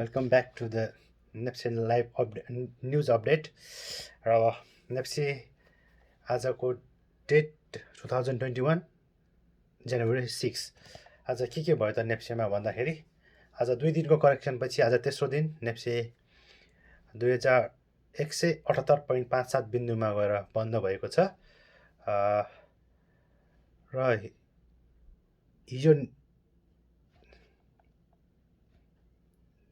Welcome back to the Nepsi live news update. र नेप्सी आजको date 2021 जनवरी 6। आज के भयो त नेप्सीमा भन्दाखेरि आज 2 दिनको करेक्सन पछि आज तेस्रो दिन नेप्सी 2178.57 बिन्दुमा गएर बन्द भएको छ। र हिजो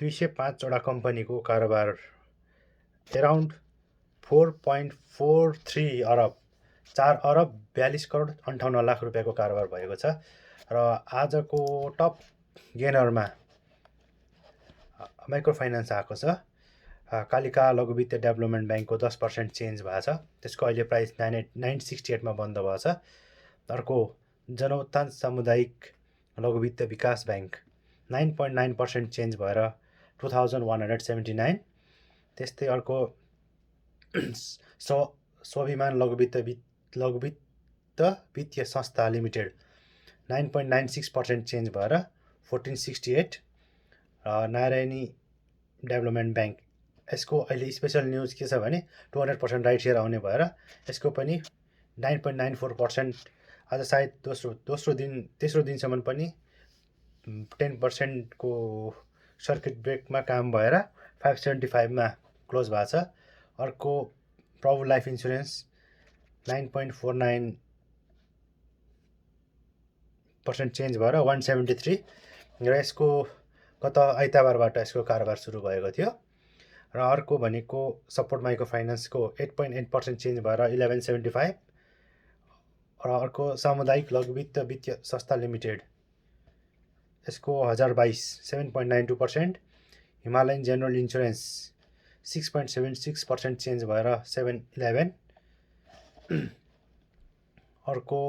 205 वटा कम्पनीको कारोबार एराउन्ड 4.43 अरब 4 अरब 42 करोड 58 लाख रुपियाँको कारोबार भएको छ। र आजको टप गेनरमा माइक्रो फाइनान्स आएको छ। कालिका लघुवित्त डेभलपमेन्ट ब्याङ्कको 10% चेन्ज भएको छ। त्यसको अहिले प्राइस 968 मा बन्द भएको छ। अर्को जनउत्थान सामुदायिक लघुवित्त विकास ब्याङ्क 9.9% चेन्ज भएर 2179। त्यस्तै अर्को स्वाभिमान लघुवित्त वित्तीय संस्था लिमिटेड 9.96% चेन्ज भएर 1468। नारायणी डेभलपमेन्ट ब्याङ्क यसको अहिले स्पेसल न्युज के छ भने 200% राइट सेयर आउने भएर यसको पनि 9.94%। आज सायद तेस्रो दिनसम्म पनि 10% को सर्किट ब्रेकमा काम भएर 575 मा क्लोज भएको छ। अर्को प्रभु लाइफ इन्सुरेन्स 9.49% चेन्ज भएर 173। र यसको गत आइतबारबाट यसको कारोबार सुरु भएको थियो। र अर्को भनेको सपोर्ट माइक्रो फाइनान्सको 8.8% चेन्ज भएर 1175। र अर्को सामुदायिक लघुवित्त वित्तीय संस्था लिमिटेड यसको 1022 7.92%। हिमालयन जेनरल इन्सुरेन्स 6.76% चेन्ज भएर 711। अर्को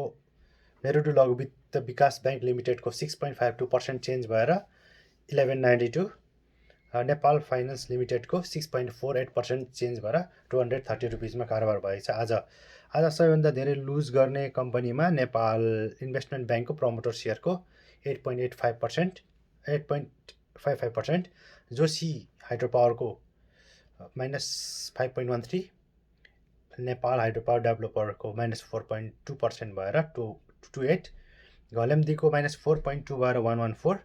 मेरुडु लघुवित्त विकास ब्याङ्क लिमिटेडको 6.52% चेन्ज भएर 1192। नेपाल फाइनेन्स लिमिटेडको 6.48% चेन्ज भएर 230 रुपिसमा कारोबार भएको छ। आज सबैभन्दा धेरै लुज गर्ने कम्पनीमा नेपाल इन्भेस्टमेन्ट ब्याङ्कको प्रमोटर सेयरको 8.55%, जोशी हाइड्रो पावरको -5.13, नेपाल हाइड्रो पावर डेभलपरको -4.2% भएर 228, घलेम्दीको -4.2 भएर 114,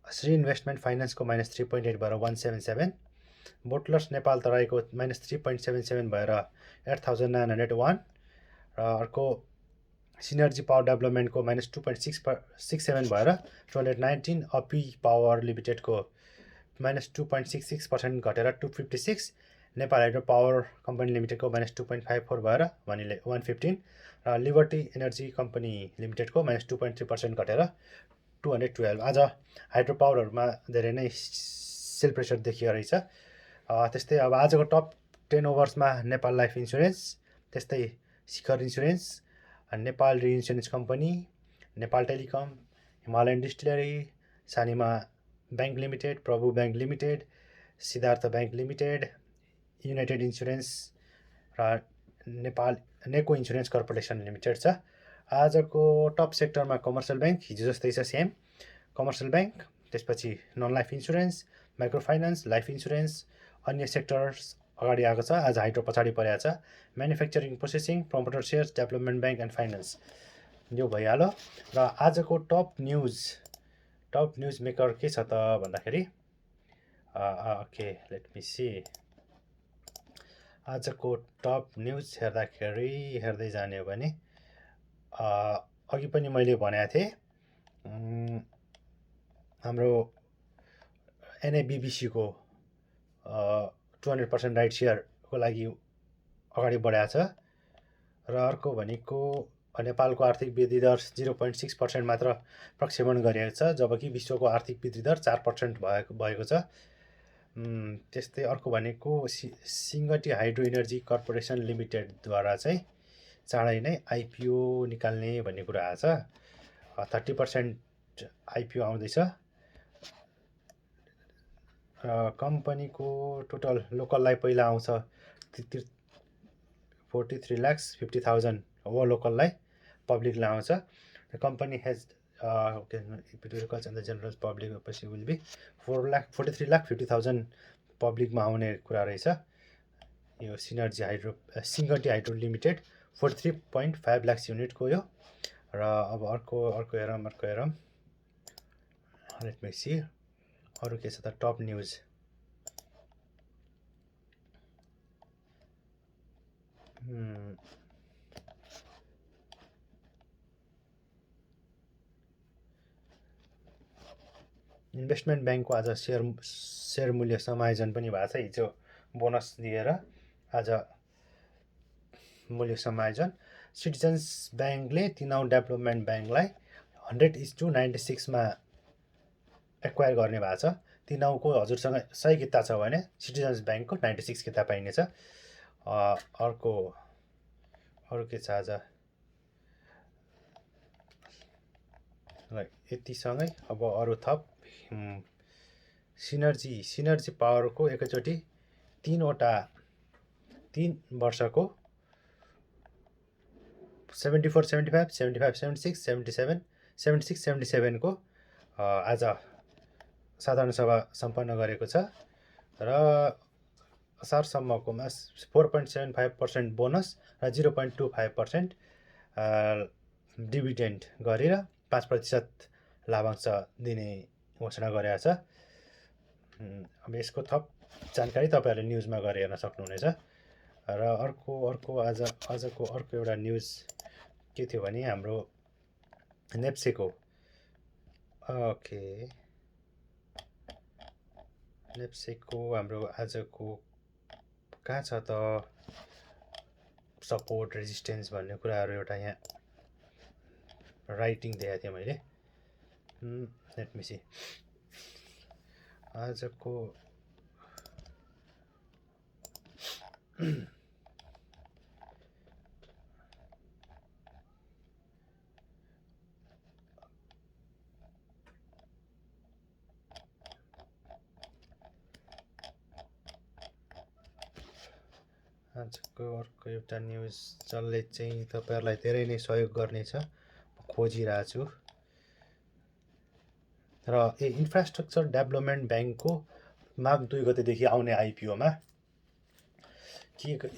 श्री इन्भेस्टमेन्ट फाइनेन्सको -3.8 भएर 177, बोटलर्स नेपाल तराईको -3.77 भएर 8901। र अर्को सिनर्जी पावर डेभलपमेन्टको -2.67 भएर 219, अपी पावर लिमिटेडको -2.66% घटेर 256, नेपाल हाइड्रो पावर कम्पनी लिमिटेडको -2.54 भएर 115, र लिबर्टी एनर्जी कम्पनी लिमिटेडको -2.3% घटेर 212। आज हाइड्रो पावरहरूमा धेरै नै सेल प्रेसर देखिएको रहेछ। त्यस्तै अब आजको टप 10 ओभर्समा नेपाल लाइफ इन्सुरेन्स, त्यस्तै Shikhar insurance, Nepal reinsurance company, Nepal telecom, Himalayan distillery, Sanima bank limited, Prabhu bank limited, Siddhartha bank limited, united insurance र Nepal Neco insurance corporation limited छ। आजको टप सेक्टरमा कमर्सियल ब्याङ्क हिजो जस्तै छ, सेम कमर्सियल ब्याङ्क, त्यसपछि non life insurance, micro finance, life insurance, अन्य सेक्टर्स अगाडि आएको छ। आज हाइड्रो पछाडि परेको छ। Manufacturing processing, promoter shares, development bank and finance यो भइहाल्यो। र आजको टप न्युज मेकर के छ त भन्दाखेरि ओके लेट मी सी। आजको टप न्युज हेर्दै जाने हो भने अघि पनि मैले भनेको थिएँ हाम्रो एनएबिबिसीको 200% राइट सेयरको लागि अगाडि बढाएको छ। र अर्को भनेको नेपालको आर्थिक वृद्धि दर 0.6% मात्र प्रक्षेपण गरिएको छ, जबकि विश्वको आर्थिक वृद्धि दर 4% भएको छ। त्यस्तै अर्को भनेको सिङ्गटी हाइड्रो इनर्जी कर्पोरेसन लिमिटेडद्वारा चाहिँ चाँडै नै आइपिओ निकाल्ने भन्ने कुरा आएको छ। 30% आइपिओ आउँदैछ। कम्पनीको टोटल लोकललाई पहिला आउँछ 43,50,000 वो लोकललाई पब्लिकलाई आउँछ। The company has okay, vehicles and the general public पछि will be 4,43,50,000 पब्लिकमा आउने कुरा रहेछ। यो सिङ्गटी हाइड्रो लिमिटेड 43.5 लाख युनिटको यो। र अब अर्को हेरौँ लेट मी सी अरू के छ त टप न्युज। इन्भेस्टमेन्ट ब्याङ्कको आज सेयर मूल्य समायोजन पनि भएको छ। हिजो बोनस दिएर आज मूल्य समायोजन। सिटिजन्स ब्याङ्कले तिनाउ डेभलपमेन्ट ब्याङ्कलाई 100:96 एक्वायर गर्ने भएको छ। तिनाउको हजुरसँग 100 किता छ भने सिटिजन्स ब्याङ्कको 96 किता पाइनेछ। अरू के छ आज यतिसँगै। अब अरू थप सिनर्जी पावरको एकैचोटि 3 वर्षको 74, 75, 75, 76, 77, 76, 77 को आज साधारण सभा सम्पन्न गरेको छ र असारसम्मकोमा 4.75% बोनस र 0.25% डिभिडेन्ड गरेर 5% लाभांश दिने घोषणा गरेको छ। अब यसको थप जानकारी तपाईँहरूले न्युजमा गएर हेर्न सक्नुहुनेछ। र आजको अर्को एउटा न्युज के थियो भने हाम्रो नेप्सेको हाम्रो आजको कहाँ छ त सपोर्ट रेजिस्टेन्स भन्ने कुराहरू एउटा यहाँ राइटिङ देखाएको थिएँ मैले। लेट मी सी आजको अर्को एउटा न्युज जसले चाहिँ तपाईँहरूलाई धेरै नै सहयोग गर्नेछ खोजिरहेको छु। र इन्फ्रास्ट्रक्चर डेभलपमेन्ट ब्याङ्कको माघ 2 गतेदेखि आउने आइपिओमा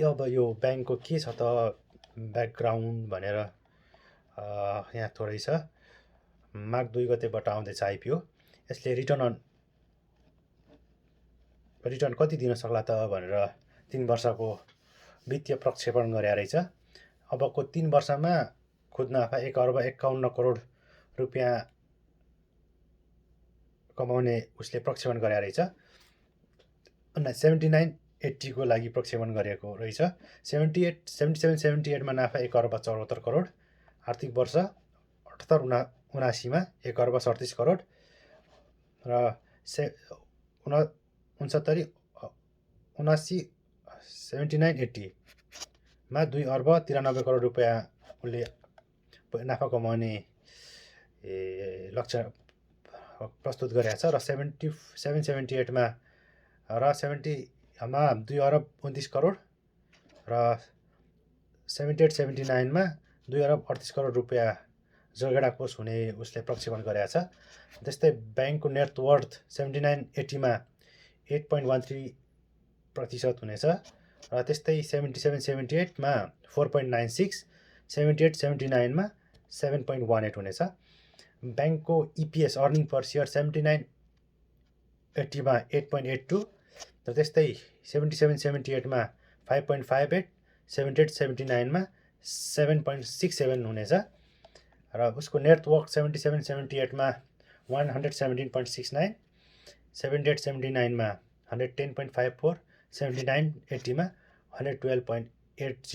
अब यो ब्याङ्कको के छ त ब्याकग्राउन्ड भनेर यहाँ थोरै छ। माघ 2 गतेबाट आउँदैछ आइपिओ। यसले रिटर्न कति दिन सक्ला त भनेर 3 वर्षको वित्तीय प्रक्षेपण गरे रहेछ। अबको 3 वर्षमा खुद नाफा 1,51 करोड रुपियाँ कमाउने उसले प्रक्षेपण गरे रहेछ। 79-80 को लागि प्रक्षेपण गरेको रहेछ। 77-78 मा नाफा 1,74 करोड, आर्थिक वर्ष 78-79 मा 1,37 करोड र 79-80 मा 2,93 करोड रुपियाँ उसले नाफा कमाउने लक्ष्य प्रस्तुत गरेको छ। र 77-78 मा र 70 मा 2,29 करोड र 78-79 मा 2,38 करोड रुपियाँ जोगेडा कोष हुने उसले प्रक्षेपण गरेको छ। त्यस्तै ब्याङ्कको नेटवर्थ 79-80 मा 8.13% हुनेछ र त्यस्तै 77-78 मा 4.96, 78-79 मा 7.18 हुनेछ। ब्याङ्कको इपिएस अर्निङ पर सेयर 79-80 मा 8.82 र त्यस्तै 77-78 मा 5.58, 78-79 मा 7.67 हुनेछ र उसको नेटवर्क 77-78 मा 117.69, 78-79 मा 110.54, 79-80 मा 112.80 छ।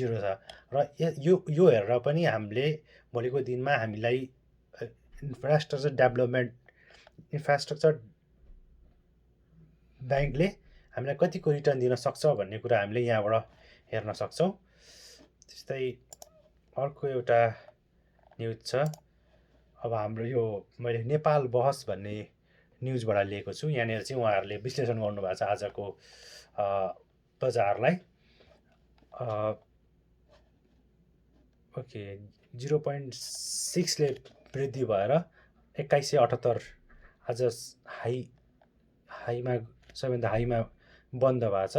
र यो हेरेर पनि हामीले भोलिको दिनमा हामीलाई इन्फ्रास्ट्रक्चर ब्याङ्कले हामीलाई कतिको रिटर्न दिन सक्छ भन्ने कुरा हामीले यहाँबाट हेर्न सक्छौँ। त्यस्तै अर्को एउटा न्युज छ। अब हाम्रो यो मैले नेपाल बहस भन्ने न्युजबाट लिएको छु। यहाँनिर चाहिँ उहाँहरूले विश्लेषण गर्नुभएको छ आजको बजारलाई। 0.6 ले वृद्धि भएर 2178 आज हाईमा सबैभन्दा हाईमा बन्द भएको छ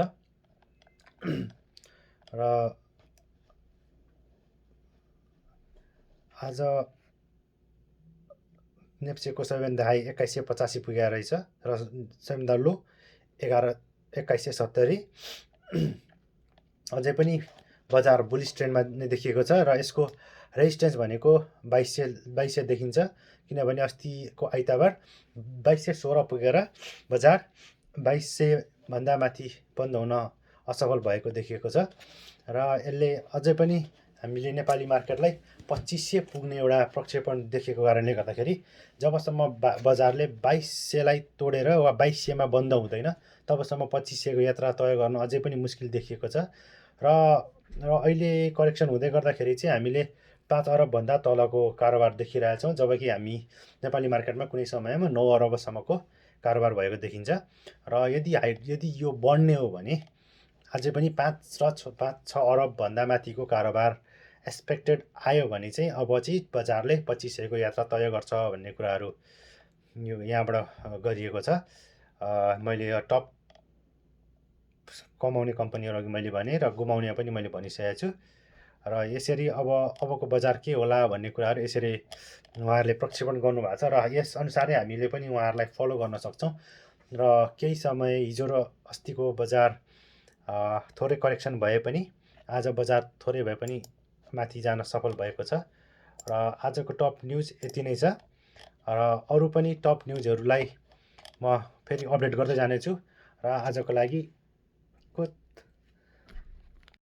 र आज नेप्सेको सबैभन्दा हाई 2185 पुगेको रहेछ र सबैभन्दा लो 2170। अझै पनि बजार बुलिस ट्रेन्डमा नै देखिएको छ र यसको रेजिस्टेन्स भनेको 2200 देखिन्छ, किनभने अस्तिको आइतबार 2216 पुगेर बजार 2200 भन्दा माथि बन्द हुन असफल भएको देखिएको छ र यसले अझै पनि हामीले नेपाली मार्केटलाई 2500 पुग्ने एउटा प्रक्षेपण देखेको कारणले गर्दाखेरि जबसम्म बजारले 2200 लाई तोडेर वा 2200 मा बन्द हुँदैन तबसम्म 2500 को यात्रा तय गर्न अझै पनि मुस्किल देखिएको छ र अहिले करेक्सन हुँदै गर्दाखेरि चाहिँ हामीले 5 अरब भन्दा तलको कारोबार देखिरहेछौँ, जबकि हामी नेपाली मार्केटमा कुनै समयमा 9 अरबसम्मको कारोबार भएको देखिन्छ र यदि यो बढ्ने हो भने अझै पनि 5-6 अरब भन्दा माथिको कारोबार एक्सपेक्टेड आयो भने चाहिँ अब चाहिँ बजारले 2500 को यात्रा तय गर्छ भन्ने कुराहरू यो यहाँबाट गरिएको छ। मैले टप कमाउने कम्पनीहरू अघि मैले भने र गुमाउने पनि मैले भनिसकेको छु र यसरी अबको बजार के होला भन्ने कुराहरू यसरी उहाँहरूले प्रक्षेपण गर्नुभएको छ र यस अनुसारै हामीले पनि उहाँहरूलाई फलो गर्न सक्छौँ र केही समय हिजो र अस्तिको बजार थोरै करेक्सन भए पनि आज बजार थोरै भए पनि माथि जान सफल भएको छ र आजको टप न्युज यति नै छ र अरू पनि टप न्युजहरूलाई म फेरि अपडेट गर्दै जानेछु र आजको लागि